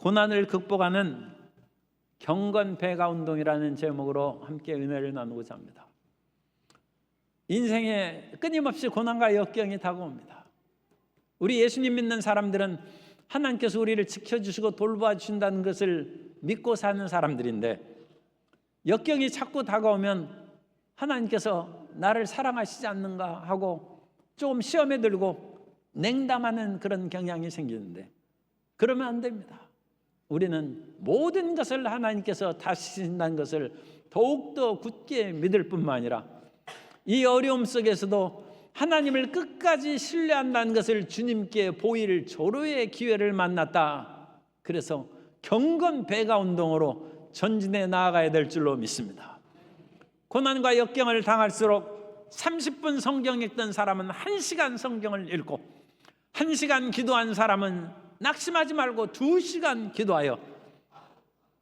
고난을 극복하는 경건배가 운동이라는 제목으로 함께 은혜를 나누고자 합니다. 인생에 끊임없이 고난과 역경이 다가옵니다. 우리 예수님 믿는 사람들은 하나님께서 우리를 지켜주시고 돌봐주신다는 것을 믿고 사는 사람들인데, 역경이 자꾸 다가오면 하나님께서 나를 사랑하시지 않는가 하고 조금 시험에 들고 냉담하는 그런 경향이 생기는데, 그러면 안 됩니다. 우리는 모든 것을 하나님께서 다스리신다는 것을 더욱더 굳게 믿을 뿐만 아니라 이 어려움 속에서도 하나님을 끝까지 신뢰한다는 것을 주님께 보일 조로의 기회를 만났다. 그래서 경건배가 운동으로 전진해 나아가야 될 줄로 믿습니다. 고난과 역경을 당할수록 30분 성경 읽던 사람은 1시간 성경을 읽고, 1시간 기도한 사람은 낙심하지 말고 2시간 기도하여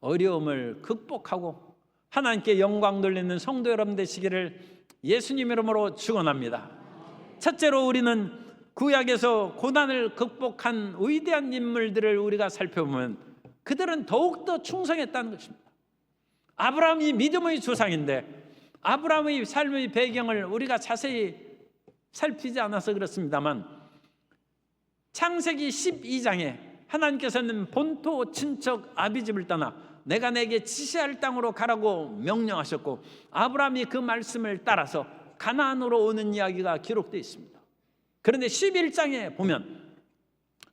어려움을 극복하고 하나님께 영광 돌리는 성도 여러분 되시기를 예수님 이름으로 축원합니다. 첫째로 우리는 구약에서 고난을 극복한 위대한 인물들을 우리가 살펴보면 그들은 더욱더 충성했다는 것입니다. 아브라함이 믿음의 조상인데 아브라함의 삶의 배경을 우리가 자세히 살피지 않아서 그렇습니다만, 창세기 12장에 하나님께서는 본토 친척 아비집을 떠나 내가 내게 지시할 땅으로 가라고 명령하셨고, 아브라함이 그 말씀을 따라서 가나안으로 오는 이야기가 기록되어 있습니다. 그런데 11장에 보면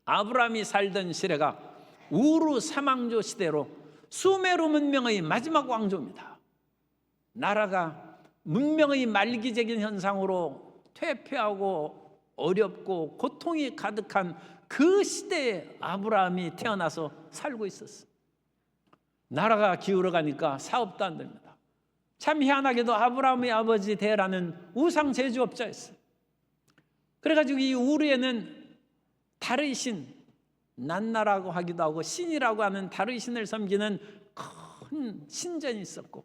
아브라함이 살던 시대가 우르 사망조 시대로 수메르 문명의 마지막 왕조입니다. 나라가 문명의 말기적인 현상으로 퇴폐하고 어렵고 고통이 가득한 그 시대에 아브라함이 태어나서 살고 있었어요. 나라가 기울어가니까 사업도 안 됩니다. 참 희한하게도 아브라함의 아버지 데라는 우상 제조업자였어요. 그래가지고 이 우르에는 달의 신, 난나라고 하기도 하고 신이라고 하는 달의 신을 섬기는 큰 신전이 있었고,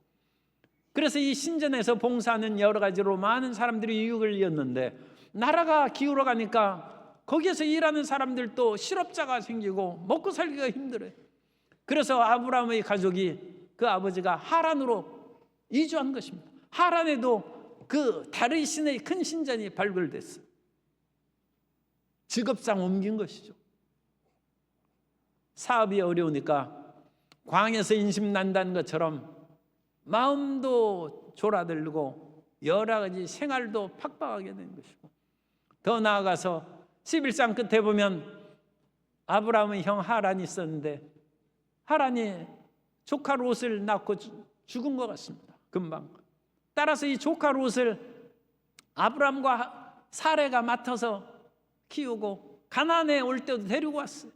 그래서 이 신전에서 봉사하는 여러 가지로 많은 사람들이 유익을 이었는데, 나라가 기울어가니까 거기에서 일하는 사람들도 실업자가 생기고 먹고 살기가 힘들어요. 그래서 아브라함의 가족이 그 아버지가 하란으로 이주한 것입니다. 하란에도 그 달의 신의 큰 신전이 발굴됐어요. 직업상 옮긴 것이죠. 사업이 어려우니까 광에서 인심 난다는 것처럼 마음도 졸아들고 여러 가지 생활도 팍팍하게 된 것이고, 더 나아가서 11장 끝에 보면 아브라함의 형 하란이 있었는데 하란이 조카 롯을 낳고 죽은 것 같습니다. 금방. 따라서 이 조카 롯을 아브라함과 사레가 맡아서 키우고 가나안에 올 때도 데리고 왔어요.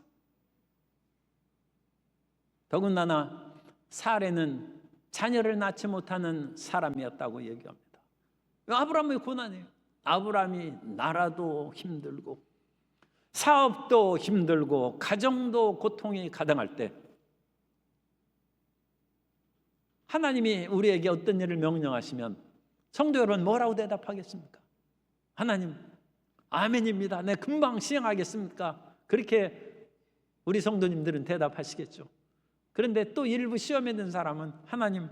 더군다나 사레는 자녀를 낳지 못하는 사람이었다고 얘기합니다. 아브라함의 고난이에요. 아브라함이 나라도 힘들고 사업도 힘들고 가정도 고통이 가득할 때 하나님이 우리에게 어떤 일을 명령하시면 성도 여러분 뭐라고 대답하겠습니까? 하나님 아멘입니다. 네, 금방 시행하겠습니까? 그렇게 우리 성도님들은 대답하시겠죠. 그런데 또 일부 시험에 든 사람은 하나님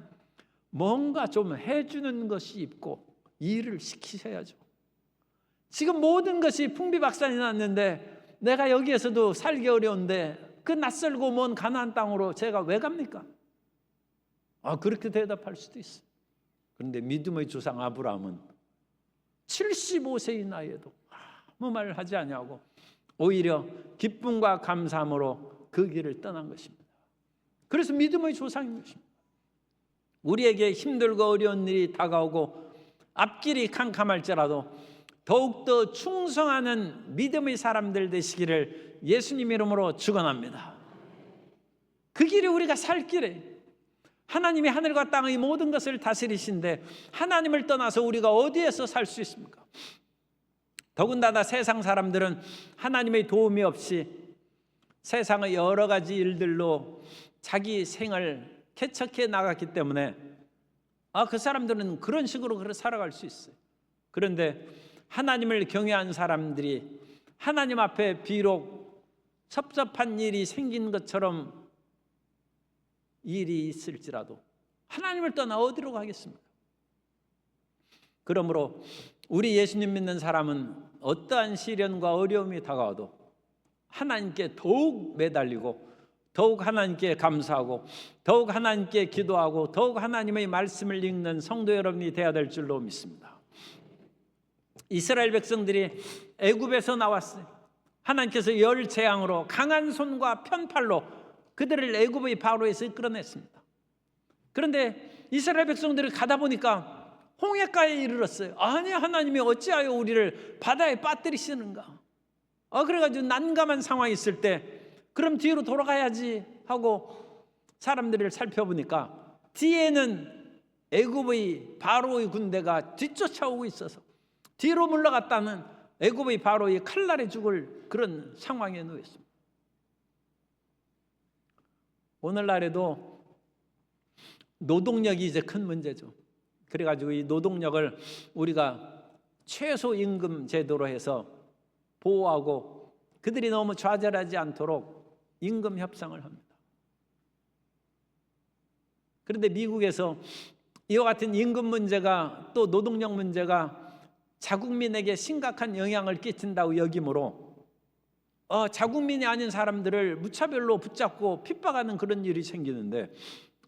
뭔가 좀 해주는 것이 있고 일을 시키셔야죠. 지금 모든 것이 풍비박산이 났는데 내가 여기에서도 살기 어려운데 그 낯설고 먼 가나안 땅으로 제가 왜 갑니까? 그렇게 대답할 수도 있어요. 그런데 믿음의 조상 아브라함은 75세의 나이에도 아무 말을 하지 아니하고 오히려 기쁨과 감사함으로 그 길을 떠난 것입니다. 그래서 믿음의 조상인 것입니다. 우리에게 힘들고 어려운 일이 다가오고 앞길이 캄캄할지라도 더욱더 충성하는 믿음의 사람들 되시기를 예수님 이름으로 축원합니다. 그 길이 우리가 살 길이에요. 하나님이 하늘과 땅의 모든 것을 다스리신데 하나님을 떠나서 우리가 어디에서 살 수 있습니까? 더군다나 세상 사람들은 하나님의 도움이 없이 세상의 여러 가지 일들로 자기 생을 개척해 나갔기 때문에 그 사람들은 그런 식으로 살아갈 수 있어요. 그런데 하나님을 경외한 사람들이 하나님 앞에 비록 섭섭한 일이 생긴 것처럼 일이 있을지라도 하나님을 떠나 어디로 가겠습니까? 그러므로 우리 예수님 믿는 사람은 어떠한 시련과 어려움이 다가와도 하나님께 더욱 매달리고 더욱 하나님께 감사하고 더욱 하나님께 기도하고 더욱 하나님의 말씀을 읽는 성도 여러분이 되어야 될 줄로 믿습니다. 이스라엘 백성들이 애굽에서 나왔어요. 하나님께서 열 재앙으로 강한 손과 편팔로 그들을 애굽의 바로에서 이끌어냈습니다. 그런데 이스라엘 백성들이 가다 보니까 홍해가에 이르렀어요. 아니, 하나님이 어찌하여 우리를 바다에 빠뜨리시는가? 그래가지고 난감한 상황이 있을 때 그럼 뒤로 돌아가야지 하고 사람들을 살펴보니까 뒤에는 애굽의 바로의 군대가 뒤쫓아오고 있어서 뒤로 물러갔다는 애굽의 바로의 칼날에 죽을 그런 상황에 놓였습니다. 오늘날에도 노동력이 이제 큰 문제죠. 그래가지고 이 노동력을 우리가 최소임금 제도로 해서 보호하고 그들이 너무 좌절하지 않도록 임금 협상을 합니다. 그런데 미국에서 이와 같은 임금 문제가 또 노동력 문제가 자국민에게 심각한 영향을 끼친다고 여기므로 자국민이 아닌 사람들을 무차별로 붙잡고 핍박하는 그런 일이 생기는데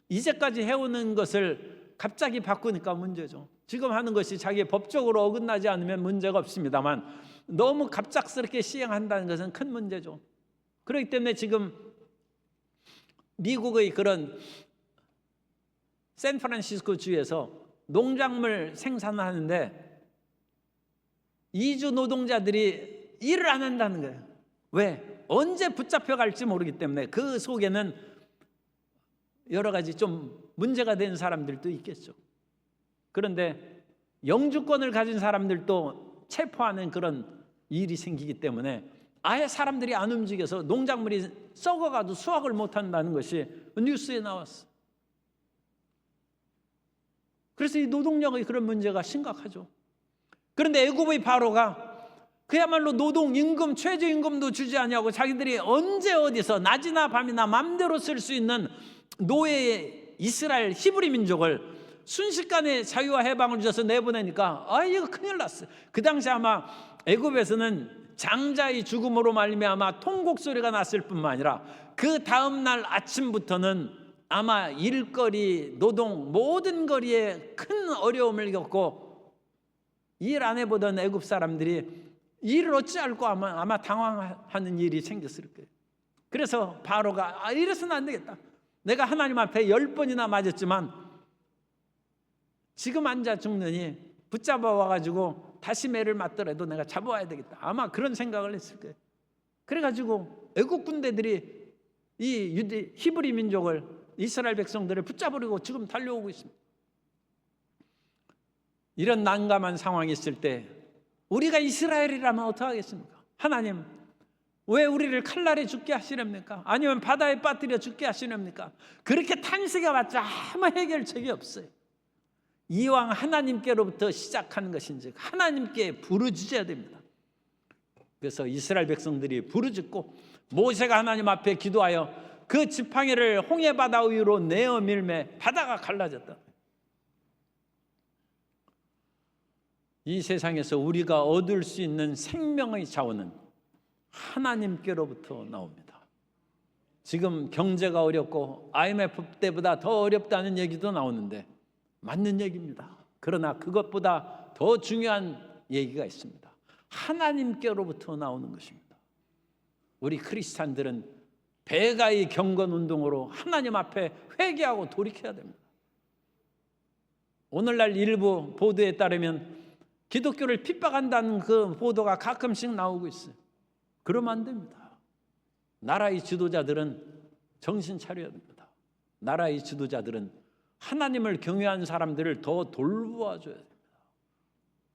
이제까지 해오는 것을 갑자기 바꾸니까 문제죠. 지금 하는 것이 자기 법적으로 어긋나지 않으면 문제가 없습니다만 너무 갑작스럽게 시행한다는 것은 큰 문제죠. 그렇기 때문에 지금 미국의 그런 샌프란시스코 주에서 농작물 생산하는데 이주 노동자들이 일을 안 한다는 거예요. 왜? 언제 붙잡혀갈지 모르기 때문에 그 속에는 여러 가지 좀 문제가 된 사람들도 있겠죠. 그런데 영주권을 가진 사람들도 체포하는 그런 일이 생기기 때문에 아예 사람들이 안 움직여서 농작물이 썩어가도 수확을 못한다는 것이 뉴스에 나왔어. 그래서 이 노동력의 그런 문제가 심각하죠. 그런데 애굽의 바로가 그야말로 노동 임금 최저임금도 주지 않냐고 자기들이 언제 어디서 낮이나 밤이나 마음대로 쓸 수 있는 노예의 이스라엘 히브리 민족을 순식간에 자유와 해방을 주셔서 내보내니까 이거 큰일 났어. 그 당시 아마 애굽에서는 장자의 죽음으로 말미암아 통곡 소리가 났을 뿐만 아니라 그 다음 날 아침부터는 아마 일거리, 노동 모든 거리에 큰 어려움을 겪고 일 안 해보던 애굽 사람들이 일을 어찌할까 아마 당황하는 일이 생겼을 거예요. 그래서 바로가 이래서는 안 되겠다. 내가 하나님 앞에 10번이나 맞았지만 지금 앉아 죽느니 붙잡아 와가지고 다시 매를 맞더라도 내가 잡아와야 되겠다. 아마 그런 생각을 했을 거예요. 그래가지고 애국 군대들이 이 히브리 민족을 이스라엘 백성들을 붙잡으려고 지금 달려오고 있습니다. 이런 난감한 상황이 있을 때 우리가 이스라엘이라면 어떻게 하겠습니까? 하나님 왜 우리를 칼날에 죽게 하시렵니까? 아니면 바다에 빠뜨려 죽게 하시렵니까? 그렇게 탄식해봤자 아무 해결책이 없어요. 이왕 하나님께로부터 시작하는 것인지 하나님께 부르짖어야 됩니다. 그래서 이스라엘 백성들이 부르짖고 모세가 하나님 앞에 기도하여 그 지팡이를 홍해바다 위로 내어 밀매 바다가 갈라졌다. 이 세상에서 우리가 얻을 수 있는 생명의 자원은 하나님께로부터 나옵니다. 지금 경제가 어렵고 IMF 때보다 더 어렵다는 얘기도 나오는데 맞는 얘기입니다. 그러나 그것보다 더 중요한 얘기가 있습니다. 하나님께로부터 나오는 것입니다. 우리 크리스찬들은 배가의 경건 운동으로 하나님 앞에 회개하고 돌이켜야 됩니다. 오늘날 일부 보도에 따르면 기독교를 핍박한다는 그 보도가 가끔씩 나오고 있어요. 그러면 안 됩니다. 나라의 지도자들은 정신 차려야 됩니다. 나라의 지도자들은 하나님을 경외하는 사람들을 더 돌보아줘야 됩니다.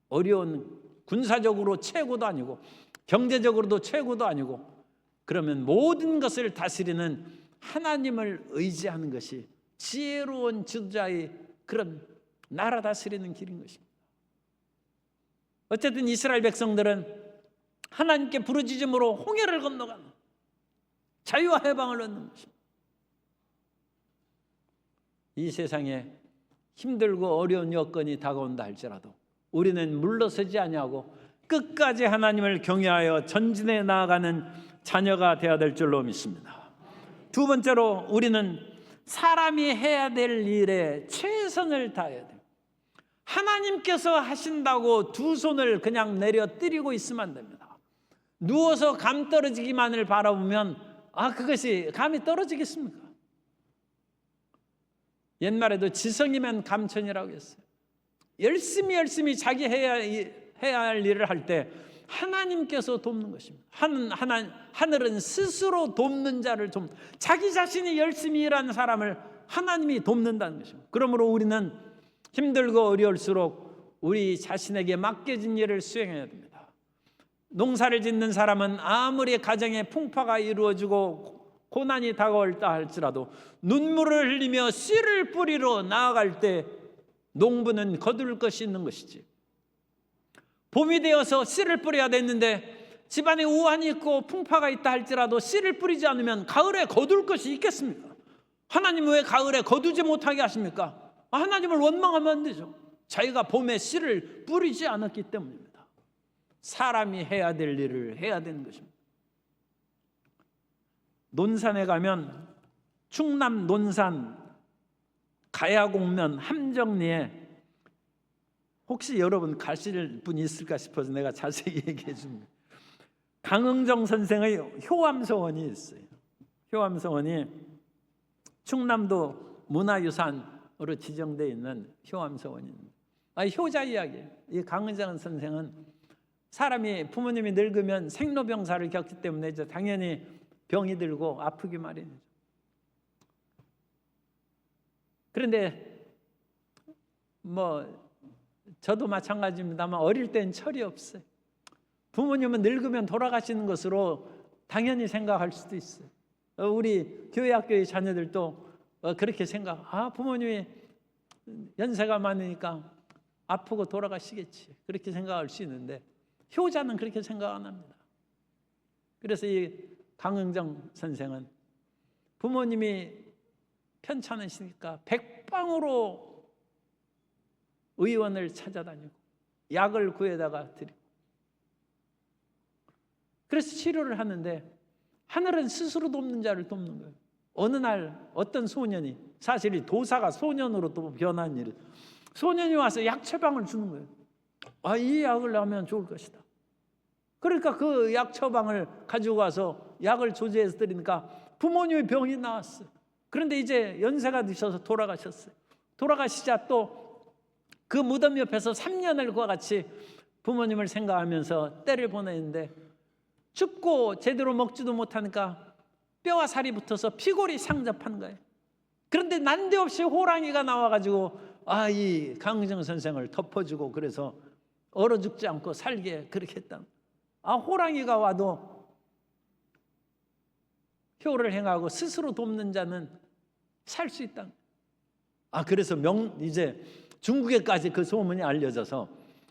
어려운 군사적으로 최고도 아니고 경제적으로도 최고도 아니고 그러면 모든 것을 다스리는 하나님을 의지하는 것이 지혜로운 지도자의 그런 나라 다스리는 길인 것입니다. 어쨌든 이스라엘 백성들은 하나님께 부르짖음으로 홍해를 건너가는 자유와 해방을 얻는 것입니다. 이 세상에 힘들고 어려운 여건이 다가온다 할지라도 우리는 물러서지 아니하고 끝까지 하나님을 경외하여 전진해 나아가는 자녀가 되어야 될 줄로 믿습니다. 두 번째로 우리는 사람이 해야 될 일에 최선을 다해야 돼요. 하나님께서 하신다고 두 손을 그냥 내려뜨리고 있으면 안 됩니다. 누워서 감 떨어지기만을 바라보면 그것이 감이 떨어지겠습니까? 옛말에도 지성이면 감천이라고 했어요. 열심히 자기 해야 할 일을 할 때 하나님께서 돕는 것입니다. 하늘은 스스로 돕는 자를 자기 자신이 열심히 일하는 사람을 하나님이 돕는다는 것입니다. 그러므로 우리는 힘들고 어려울수록 우리 자신에게 맡겨진 일을 수행해야 됩니다. 농사를 짓는 사람은 아무리 가정에 풍파가 이루어지고 고난이 다가올다 할지라도 눈물을 흘리며 씨를 뿌리러 나아갈 때 농부는 거둘 것이 있는 것이지. 봄이 되어서 씨를 뿌려야 됐는데 집안에 우환이 있고 풍파가 있다 할지라도 씨를 뿌리지 않으면 가을에 거둘 것이 있겠습니까? 하나님은 왜 가을에 거두지 못하게 하십니까? 하나님을 원망하면 안 되죠. 자기가 봄에 씨를 뿌리지 않았기 때문입니다. 사람이 해야 될 일을 해야 되는 것입니다. 논산에 가면 충남 논산 가야곡면 함정리에 혹시 여러분 가실 분이 있을까 싶어서 내가 자세히 얘기해 줍니다. 강흥정 선생의 효암서원이 있어요. 효암서원이 충남도 문화유산으로 지정되어 있는 효암서원입니다. 효자 이야기예요. 이 강흥정 선생은 사람이 부모님이 늙으면 생로병사를 겪기 때문에 이제 당연히 병이 들고 아프기 마련이죠. 그런데 저도 마찬가지입니다만 어릴 땐 철이 없어요. 부모님은 늙으면 돌아가시는 것으로 당연히 생각할 수도 있어요. 우리 교회학교의 자녀들도 그렇게 부모님이 연세가 많으니까 아프고 돌아가시겠지, 그렇게 생각할 수 있는데 효자는 그렇게 생각 안 합니다. 그래서 이 강흥정 선생은 부모님이 편찮으시니까 백방으로 의원을 찾아다니고 약을 구해다가 드리고, 그래서 치료를 하는데 하늘은 스스로 돕는 자를 돕는 거예요. 어느 날 어떤 소년이, 사실 이 도사가 소년으로 또 변한 일이, 소년이 와서 약 처방을 주는 거예요. 이 약을 하면 좋을 것이다. 그러니까 그 약 처방을 가지고 와서 약을 조제해서 드리니까 부모님의 병이 나았어요. 그런데 이제 연세가 드셔서 돌아가셨어요. 돌아가시자 또 그 무덤 옆에서 3년을 그와 같이 부모님을 생각하면서 때를 보내는데 춥고 제대로 먹지도 못하니까 뼈와 살이 붙어서 피골이 상접한 거예요. 그런데 난데없이 호랑이가 나와가지고 이 강흥정 선생을 덮어주고 그래서 얼어 죽지 않고 살게 그렇게 했다. 호랑이가 와도 효를 행하고 스스로 돕는 자는 살 수 있다. 그래서 이제 중국에까지 그 소문이 알려져서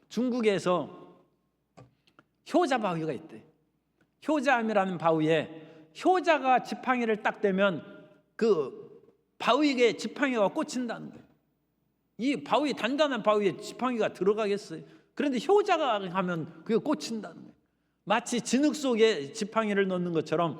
중국에서 효자 바위가 있대. 효자암이라는 바위에 효자가 지팡이를 딱 대면 그 바위에 지팡이가 꽂힌다는 거예요. 이 바위, 단단한 바위에 지팡이가 들어가겠어요? 그런데 효자가 하면 그게 꽂힌다는 거예요. 마치 진흙 속에 지팡이를 넣는 것처럼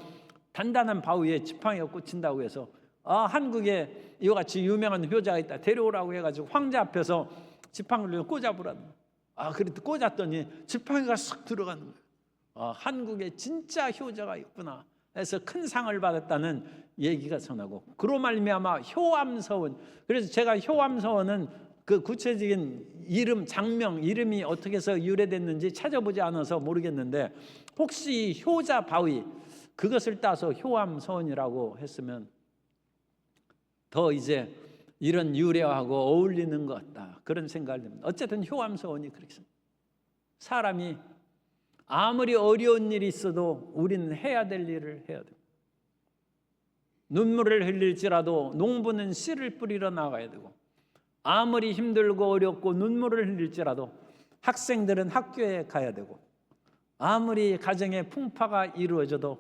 단단한 바위에 지팡이가 꽂힌다고 해서 한국에 이와 같이 유명한 효자가 있다, 데려오라고 해가지고 황제 앞에서 지팡이를 꽂아보라는 거예요. 그래도 꽂았더니 지팡이가 싹 들어가는 거예요. 한국에 진짜 효자가 있구나 해서 큰 상을 받았다는 얘기가 전하고, 그로 말미암아 효암서원. 그래서 제가 효암서원은 그 구체적인 이름, 장명, 이름이 어떻게 해서 유래됐는지 찾아보지 않아서 모르겠는데, 혹시 효자 바위 그것을 따서 효암서원이라고 했으면 더 이제 이런 유래하고 어울리는 것 같다, 그런 생각을 합니다. 어쨌든 효암서원이 그렇게 생각합니다. 사람이 아무리 어려운 일이 있어도 우리는 해야 될 일을 해야 됩니다. 눈물을 흘릴지라도 농부는 씨를 뿌리러 나가야 되고, 아무리 힘들고 어렵고 눈물을 흘릴지라도 학생들은 학교에 가야 되고, 아무리 가정에 풍파가 이루어져도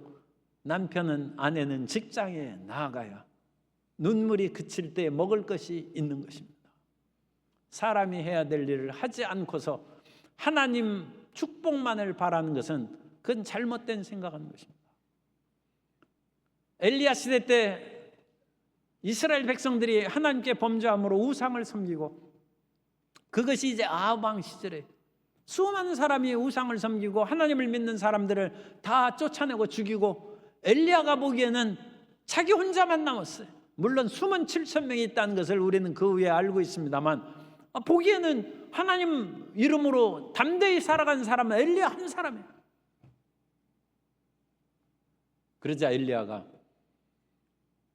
남편은, 아내는 직장에 나아가야 눈물이 그칠 때 먹을 것이 있는 것입니다. 사람이 해야 될 일을 하지 않고서 하나님 축복만을 바라는 것은 그건 잘못된 생각하는 것입니다. 엘리야 시대 때 이스라엘 백성들이 하나님께 범죄함으로 우상을 섬기고, 그것이 이제 아합 왕 시절에 수많은 사람이 우상을 섬기고 하나님을 믿는 사람들을 다 쫓아내고 죽이고, 엘리야가 보기에는 자기 혼자만 남았어요. 물론 숨은 7천 명이 있다는 것을 우리는 그 후에 알고 있습니다만, 보기에는 하나님 이름으로 담대히 살아간 사람은 엘리야 한 사람이에요. 그러자 엘리야가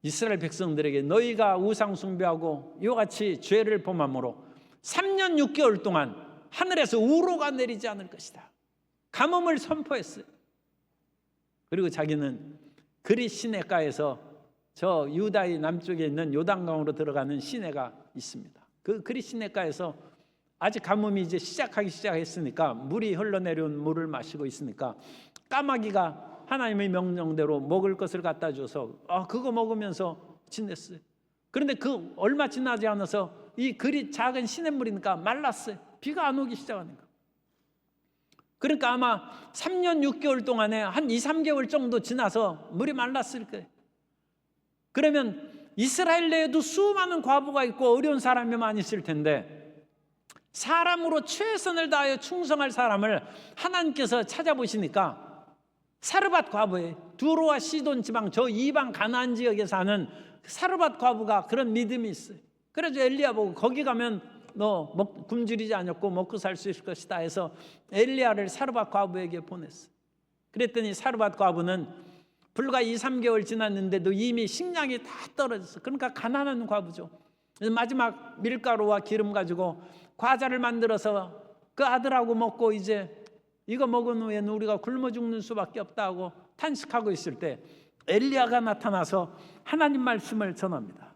이스라엘 백성들에게 너희가 우상 숭배하고 이와 같이 죄를 범함으로 3년 6개월 동안 하늘에서 우로가 내리지 않을 것이다, 가뭄을 선포했어요. 그리고 자기는 그리 시내가에서 저 유다의 남쪽에 있는 요단강으로 들어가는 시내가 있습니다. 그 그리 시내가에서 아직 가뭄이 이제 시작했으니까, 물이 흘러내려온 물을 마시고 있으니까 까마귀가 하나님의 명령대로 먹을 것을 갖다 줘서 그거 먹으면서 지냈어요. 그런데 그 얼마 지나지 않아서 이 그리 작은 시냇물이니까 말랐어요. 비가 안 오기 시작하니까. 그러니까 아마 3년 6개월 동안에 한 2, 3개월 정도 지나서 물이 말랐을 거예요. 그러면 이스라엘 내에도 수많은 과부가 있고 어려운 사람이 많이 있을 텐데, 사람으로 최선을 다하여 충성할 사람을 하나님께서 찾아보시니까 사르밧 과부의 두로와 시돈 지방 저 이방 가나안 지역에 사는 사르밧 과부가 그런 믿음이 있어요. 그래서 엘리야 보고 거기 가면 너 굶주리지 않았고 먹고 살 수 있을 것이다 해서 엘리야를 사르밧 과부에게 보냈어요. 그랬더니 사르밧 과부는 불과 2, 3개월 지났는데도 이미 식량이 다 떨어졌어. 그러니까 가난한 과부죠. 마지막 밀가루와 기름 가지고 과자를 만들어서 그 아들하고 먹고 이제 이거 먹은 후에는 우리가 굶어 죽는 수밖에 없다고 탄식하고 있을 때 엘리야가 나타나서 하나님 말씀을 전합니다.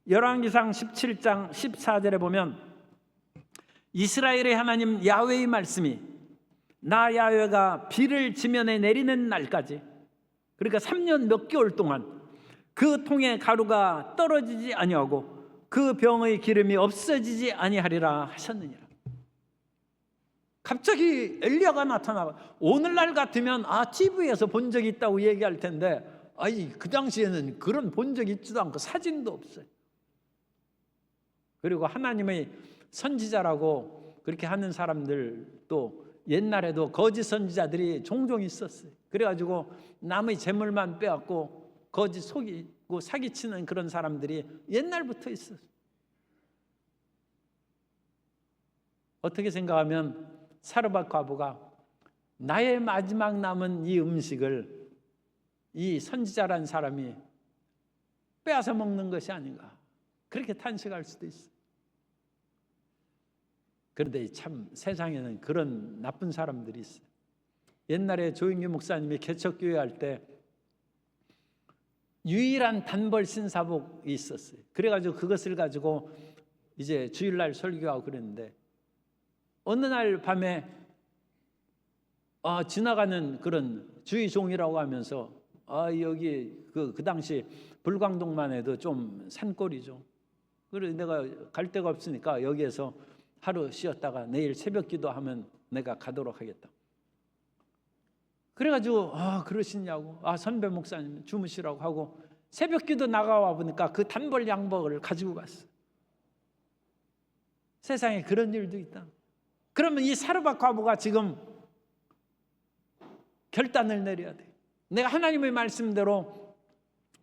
열왕기상 17장 14절에 보면 이스라엘의 하나님 야훼의 말씀이 나 야훼가 비를 지면에 내리는 날까지, 그러니까 3년 몇 개월 동안 그 통에 가루가 떨어지지 아니하고 그 병의 기름이 없어지지 아니하리라 하셨느니라. 갑자기 엘리야가 나타나고, 오늘날 같으면 TV에서 본 적이 있다고 얘기할 텐데, 그 당시에는 그런 본 적이 있지도 않고 사진도 없어요. 그리고 하나님의 선지자라고 그렇게 하는 사람들도 옛날에도 거짓 선지자들이 종종 있었어요. 그래가지고 남의 재물만 빼앗고 거짓 속이고 사기치는 그런 사람들이 옛날부터 있었어요. 어떻게 생각하면 사르밧 과부가 나의 마지막 남은 이 음식을 이 선지자란 사람이 빼앗아 먹는 것이 아닌가, 그렇게 탄식할 수도 있어요. 그런데 참 세상에는 그런 나쁜 사람들이 있어요. 옛날에 조인규 목사님이 개척교회 할 때 유일한 단벌 신사복이 있었어요. 그래가지고 그것을 가지고 이제 주일날 설교하고 그랬는데, 어느 날 밤에 지나가는 그런 주의종이라고 하면서 여기 그 당시 불광동만 해도 좀 산골이죠. 그래서 내가 갈 데가 없으니까 여기에서 하루 쉬었다가 내일 새벽 기도하면 내가 가도록 하겠다. 그래가지고 그러시냐고, 선배 목사님 주무시라고 하고 새벽 기도 나가와 보니까 그 단벌 양복을 가지고 갔어. 세상에 그런 일도 있다. 그러면 이 사르밧 과부가 지금 결단을 내려야 돼. 내가 하나님의 말씀대로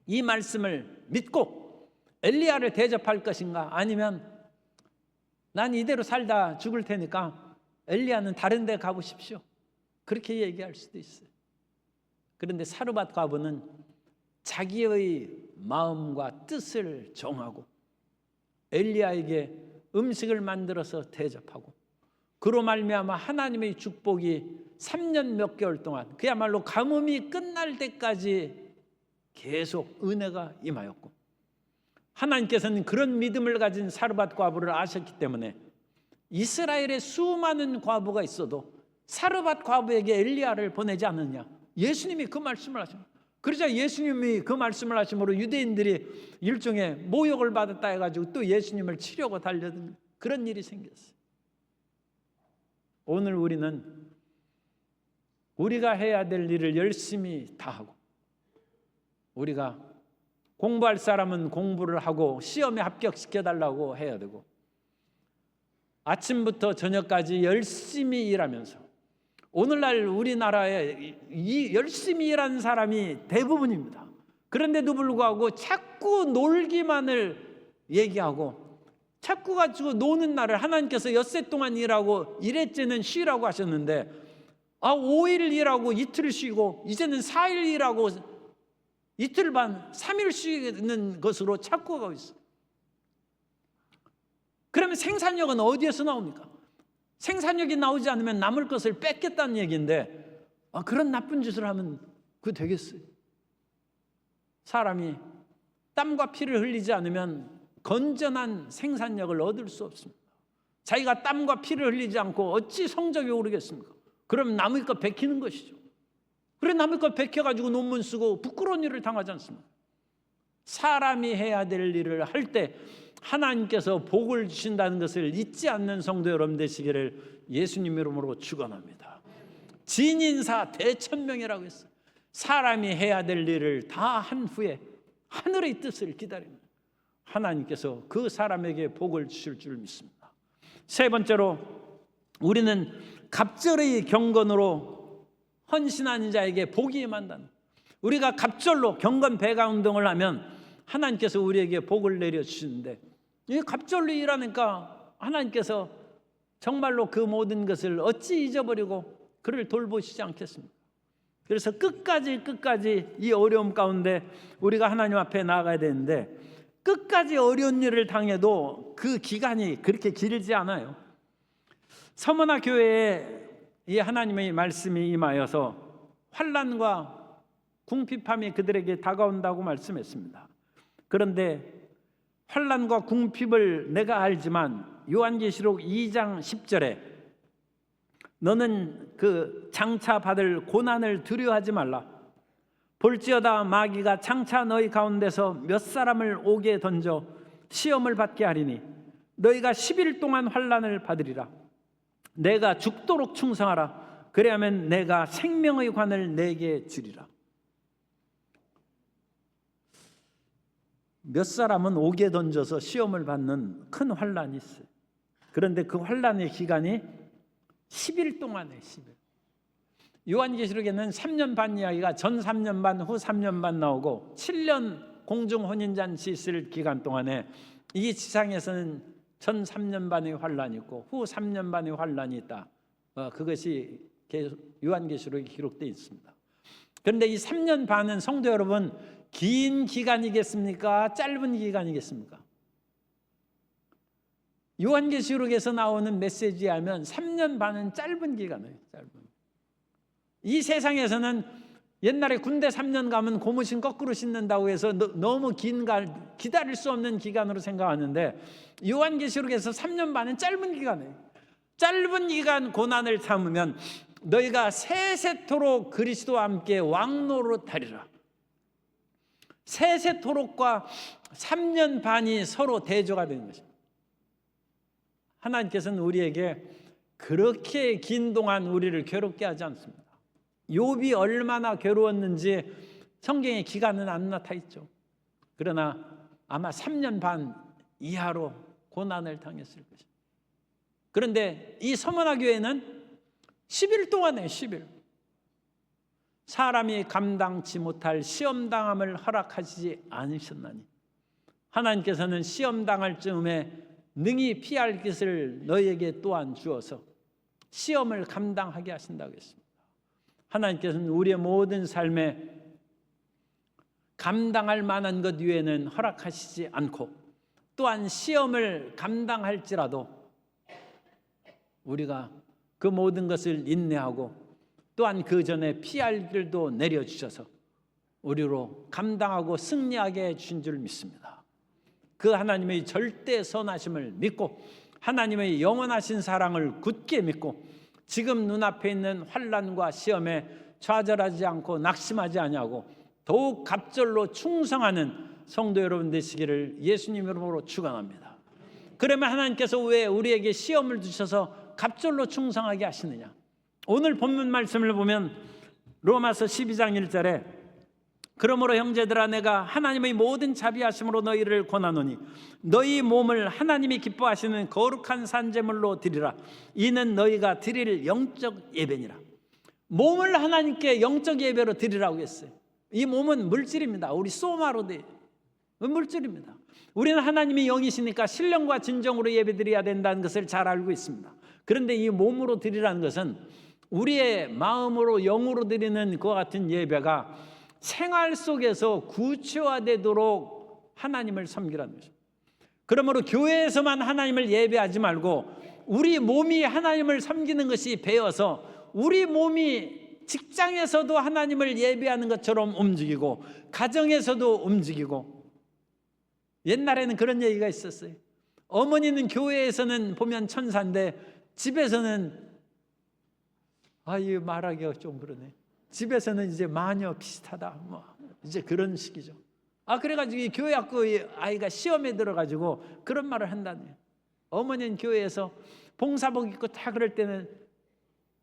이 말씀을 믿고 엘리야를 대접할 것인가, 아니면 난 이대로 살다 죽을 테니까 엘리야는 다른 데 가보십시오, 그렇게 얘기할 수도 있어요. 그런데 사르밧 과부는 자기의 마음과 뜻을 정하고 엘리야에게 음식을 만들어서 대접하고, 그로 말미암아 하나님의 축복이 3년 몇 개월 동안, 그야말로 가뭄이 끝날 때까지 계속 은혜가 임하였고, 하나님께서는 그런 믿음을 가진 사르밧 과부를 아셨기 때문에 이스라엘에 수많은 과부가 있어도 사르밧 과부에게 엘리야를 보내지 않느냐, 예수님이 그 말씀을 하십니다. 그러자 예수님이 그 말씀을 하심으로 유대인들이 일종의 모욕을 받았다 해가지고 또 예수님을 치려고 달려든 그런 일이 생겼어요. 오늘 우리는 우리가 해야 될 일을 열심히 다하고, 우리가 공부할 사람은 공부를 하고 시험에 합격시켜달라고 해야 되고, 아침부터 저녁까지 열심히 일하면서, 오늘날 우리나라에 이 열심히 일하는 사람이 대부분입니다. 그런데도 불구하고 자꾸 놀기만을 얘기하고 자꾸 가지고 노는 날을 하나님께서 엿새 동안 일하고 일회째는 쉬라고 하셨는데 5일 일하고 이틀 쉬고 이제는 4일 일하고 이틀 반 3일 쉬는 것으로 자꾸 가고 있어요. 그러면 생산력은 어디에서 나옵니까? 생산력이 나오지 않으면 남을 것을 뺏겠다는 얘기인데 그런 나쁜 짓을 하면 그거 되겠어요? 사람이 땀과 피를 흘리지 않으면 건전한 생산력을 얻을 수 없습니다. 자기가 땀과 피를 흘리지 않고 어찌 성적이 오르겠습니까? 그럼 남의 것 베끼는 것이죠. 그래 남의 것 베껴가지고 논문 쓰고 부끄러운 일을 당하지 않습니까? 사람이 해야 될 일을 할 때 하나님께서 복을 주신다는 것을 잊지 않는 성도 여러분 되시기를 예수님 이름으로 축원합니다. 진인사 대천명이라고 했어요. 사람이 해야 될 일을 다 한 후에 하늘의 뜻을 기다립니다. 하나님께서 그 사람에게 복을 주실 줄 믿습니다. 세 번째로, 우리는 갑절의 경건으로 헌신하는 자에게 복이 임한다는, 우리가 갑절로 경건 배가 운동을 하면 하나님께서 우리에게 복을 내려주시는데, 이 갑절로 일하니까 하나님께서 정말로 그 모든 것을 어찌 잊어버리고 그를 돌보시지 않겠습니까? 그래서 끝까지 이 어려움 가운데 우리가 하나님 앞에 나아가야 되는데, 끝까지 어려운 일을 당해도 그 기간이 그렇게 길지 않아요. 서머나 교회에 이 하나님의 말씀이 임하여서 환난과 궁핍함이 그들에게 다가온다고 말씀했습니다. 그런데 환난과 궁핍을 내가 알지만 요한계시록 2장 10절에 너는 그 장차 받을 고난을 두려워하지 말라. 볼지어다 마귀가 장차 너희 가운데서 몇 사람을 옥에 던져 시험을 받게 하리니 너희가 10일 동안 환난을 받으리라. 내가 죽도록 충성하라. 그래야면 내가 생명의 관을 내게 주리라. 몇 사람은 옥에 던져서 시험을 받는 큰 환난이 있어요. 그런데 그 환난의 기간이 10일 동안에 10일. 요한계시록에는 3년 반 이야기가 전 3년 반, 후 3년 반 나오고 7년 공중혼인잔치 있을 기간 동안에 이 지상에서는 전 3년 반의 환난이 있고 후 3년 반의 환난이 있다. 그것이 요한계시록에 기록되어 있습니다. 그런데 이 3년 반은 성도 여러분 긴 기간이겠습니까? 짧은 기간이겠습니까? 요한계시록에서 나오는 메시지에 하면 3년 반은 짧은 기간이에요. 이 세상에서는 옛날에 군대 3년 가면 고무신 거꾸로 신는다고 해서 너무 기다릴 수 없는 기간으로 생각하는데, 요한계시록에서 3년 반은 짧은 기간이에요. 짧은 기간 고난을 참으면 너희가 세세토록 그리스도와 함께 왕노릇하리라. 세세토록과 3년 반이 서로 대조가 되는 것입니다. 하나님께서는 우리에게 그렇게 긴 동안 우리를 괴롭게 하지 않습니다. 욥이 얼마나 괴로웠는지 성경의 기간은 안 나타 있죠. 그러나 아마 3년 반 이하로 고난을 당했을 것입니다. 그런데 이 서머나 교회는 10일 동안에 10일 사람이 감당치 못할 시험당함을 허락하시지 않으셨나니 하나님께서는 시험당할 즈음에 능히 피할 것을 너희에게 또한 주어서 시험을 감당하게 하신다고 했습니다. 하나님께서는 우리의 모든 삶에 감당할 만한 것 위에는 허락하시지 않고 또한 시험을 감당할지라도 우리가 그 모든 것을 인내하고 또한 그 전에 피할 길도 내려주셔서 우리로 감당하고 승리하게 해주신 줄 믿습니다. 그 하나님의 절대 선하심을 믿고 하나님의 영원하신 사랑을 굳게 믿고 지금 눈앞에 있는 환난과 시험에 좌절하지 않고 낙심하지 아니하고 더욱 갑절로 충성하는 성도 여러분 되시기를 예수님 이름으로 축원합니다. 그러면 하나님께서 왜 우리에게 시험을 주셔서 갑절로 충성하게 하시느냐? 오늘 본문 말씀을 보면 로마서 12장 1절에 그러므로 형제들아 내가 하나님의 모든 자비하심으로 너희를 권하노니 너희 몸을 하나님이 기뻐하시는 거룩한 산제물로 드리라. 이는 너희가 드릴 영적 예배니라. 몸을 하나님께 영적 예배로 드리라고 했어요. 이 몸은 물질입니다. 우리 소마로 돼 물질입니다. 우리는 하나님이 영이시니까 신령과 진정으로 예배드려야 된다는 것을 잘 알고 있습니다. 그런데 이 몸으로 드리라는 것은 우리의 마음으로 영으로 드리는 그와 같은 예배가 생활 속에서 구체화되도록 하나님을 섬기라는 것입니다. 그러므로 교회에서만 하나님을 예배하지 말고 우리 몸이 하나님을 섬기는 것이 배어서 우리 몸이 직장에서도 하나님을 예배하는 것처럼 움직이고 가정에서도 움직이고. 옛날에는 그런 얘기가 있었어요. 어머니는 교회에서는 보면 천사인데 집에서는 이 말하기가 좀 그러네. 집에서는 이제 마녀 비슷하다. 뭐 이제 그런 식이죠. 그래가지고 이 교회 학교 아이가 시험에 들어가지고 그런 말을 한다네요. 어머니는 교회에서 봉사복 입고 다 그럴 때는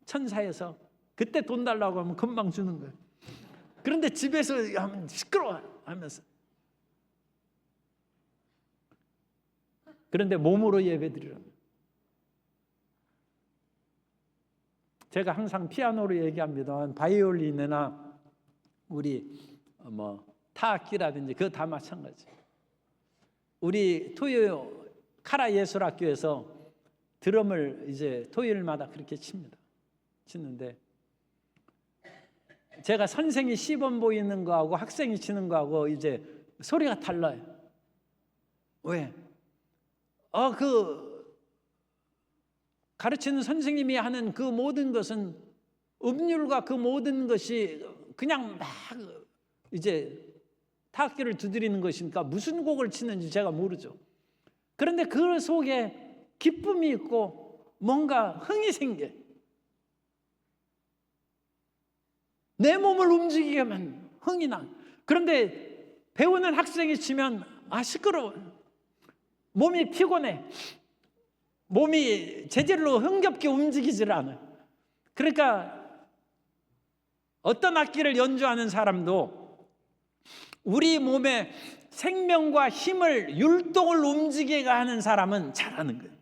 천사에서 그때 돈 달라고 하면 금방 주는 거예요. 그런데 집에서 하면 시끄러워 하면서. 그런데 몸으로 예배드리라면. 제가 항상 피아노로 얘기합니다. 바이올린이나 우리 타악기라든지 그거 다 마찬가지. 우리 토요 카라 예술학교에서 드럼을 이제 토요일마다 그렇게 치는데 제가 선생이 시범 보이는 거하고 학생이 치는 거하고 이제 소리가 달라요. 왜? 가르치는 선생님이 하는 그 모든 것은 음률과 그 모든 것이 그냥 막 이제 타악기를 두드리는 것이니까 무슨 곡을 치는지 제가 모르죠. 그런데 그 속에 기쁨이 있고 뭔가 흥이 생겨. 내 몸을 움직이게 하면 흥이 나. 그런데 배우는 학생이 치면 시끄러워. 몸이 피곤해. 몸이 재질로 흥겹게 움직이질 않아요. 그러니까 어떤 악기를 연주하는 사람도 우리 몸에 생명과 힘을 율동을 움직이게 하는 사람은 잘하는 거예요.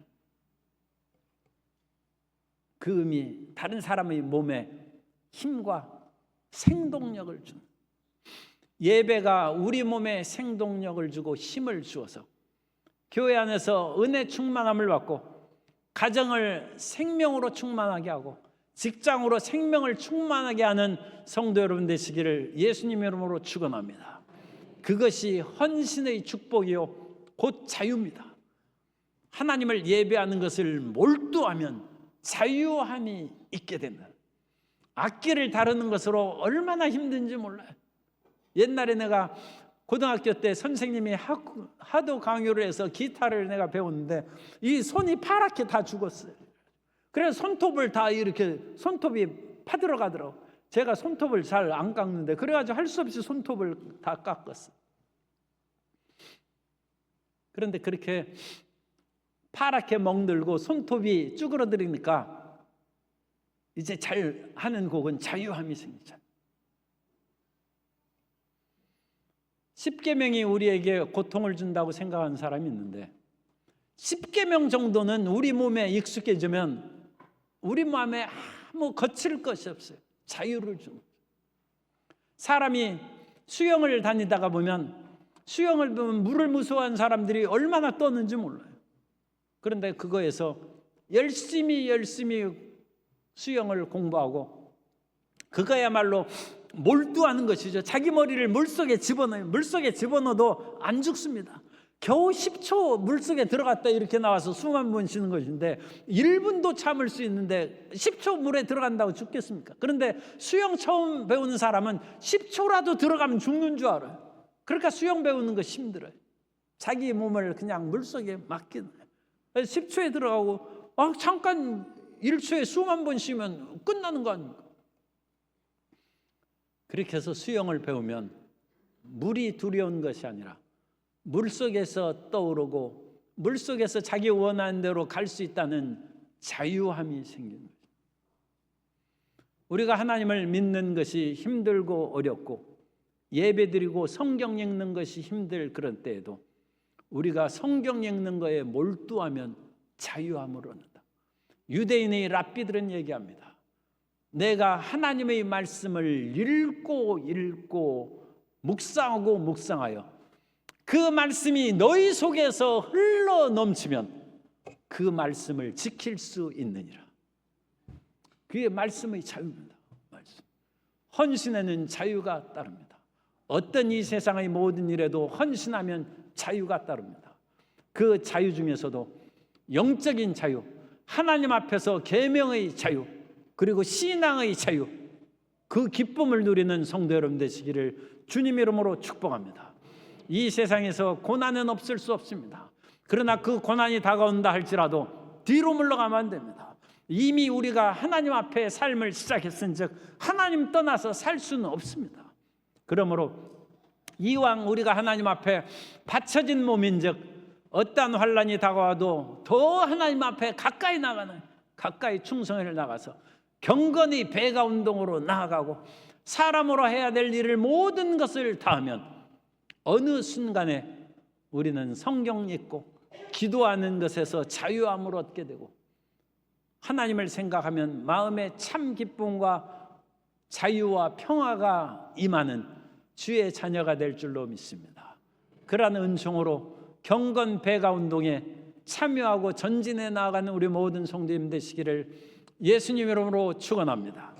그 음이 다른 사람의 몸에 힘과 생동력을 주는, 예배가 우리 몸에 생동력을 주고 힘을 주어서 교회 안에서 은혜 충만함을 받고 가정을 생명으로 충만하게 하고 직장으로 생명을 충만하게 하는 성도 여러분 되시기를 예수님 이름으로 축원합니다. 그것이 헌신의 축복이요 곧 자유입니다. 하나님을 예배하는 것을 몰두하면 자유함이 있게 된다. 악기를 다루는 것으로 얼마나 힘든지 몰라요. 옛날에 내가 고등학교 때 선생님이 하도 강요를 해서 기타를 내가 배웠는데 이 손이 파랗게 다 죽었어요. 그래서 손톱을 다 이렇게 손톱이 파들어 가더라고. 제가 손톱을 잘 안 깎는데 그래가지고 할 수 없이 손톱을 다 깎았어요. 그런데 그렇게 파랗게 멍들고 손톱이 쭈그러들으니까 이제 잘 하는 곡은 자유함이 생기잖아요. 십계명이 우리에게 고통을 준다고 생각하는 사람이 있는데 십계명 정도는 우리 몸에 익숙해지면 우리 마음에 아무 거칠 것이 없어요. 자유를 줍니다. 사람이 수영을 다니다가 보면 수영을 보면 물을 무서워하는 사람들이 얼마나 떠는지 몰라요. 그런데 그거에서 열심히 수영을 공부하고 그거야말로 몰두하는 것이죠. 자기 머리를 물속에 집어넣어요. 물속에 집어넣어도 안 죽습니다. 겨우 10초 물속에 들어갔다 이렇게 나와서 숨 한 번 쉬는 것인데 1분도 참을 수 있는데 10초 물에 들어간다고 죽겠습니까? 그런데 수영 처음 배우는 사람은 10초라도 들어가면 죽는 줄 알아요. 그러니까 수영 배우는 것이 힘들어요. 자기 몸을 그냥 물속에 맡기는 거예요. 10초에 들어가고 잠깐 1초에 숨 한 번 쉬면 끝나는 거 아닙니까? 그렇게 해서 수영을 배우면 물이 두려운 것이 아니라 물속에서 떠오르고 물속에서 자기 원하는 대로 갈 수 있다는 자유함이 생기는 거죠. 우리가 하나님을 믿는 것이 힘들고 어렵고 예배드리고 성경 읽는 것이 힘들 그런 때에도 우리가 성경 읽는 거에 몰두하면 자유함을 얻는다. 유대인의 랍비들은 얘기합니다. 내가 하나님의 말씀을 읽고 묵상하여 그 말씀이 너희 속에서 흘러 넘치면 그 말씀을 지킬 수 있느니라. 그게 말씀의 자유입니다. 헌신에는 자유가 따릅니다. 어떤 이 세상의 모든 일에도 헌신하면 자유가 따릅니다. 그 자유 중에서도 영적인 자유, 하나님 앞에서 계명의 자유, 그리고 신앙의 자유, 그 기쁨을 누리는 성도 여러분 되시기를 주님 이름으로 축복합니다. 이 세상에서 고난은 없을 수 없습니다. 그러나 그 고난이 다가온다 할지라도 뒤로 물러가면 안 됩니다. 이미 우리가 하나님 앞에 삶을 시작했은즉 하나님 떠나서 살 수는 없습니다. 그러므로 이왕 우리가 하나님 앞에 바쳐진 몸인즉 어떠한 환난이 다가와도 더 하나님 앞에 가까이 충성을 나가서 경건히 배가 운동으로 나아가고 사람으로 해야 될 일을 모든 것을 다하면 어느 순간에 우리는 성경 읽고 기도하는 것에서 자유함을 얻게 되고 하나님을 생각하면 마음에 참 기쁨과 자유와 평화가 임하는 주의 자녀가 될 줄로 믿습니다. 그러한 은총으로 경건 배가 운동에 참여하고 전진해 나아가는 우리 모든 성도님 되시기를 예수님 이름으로 축원합니다.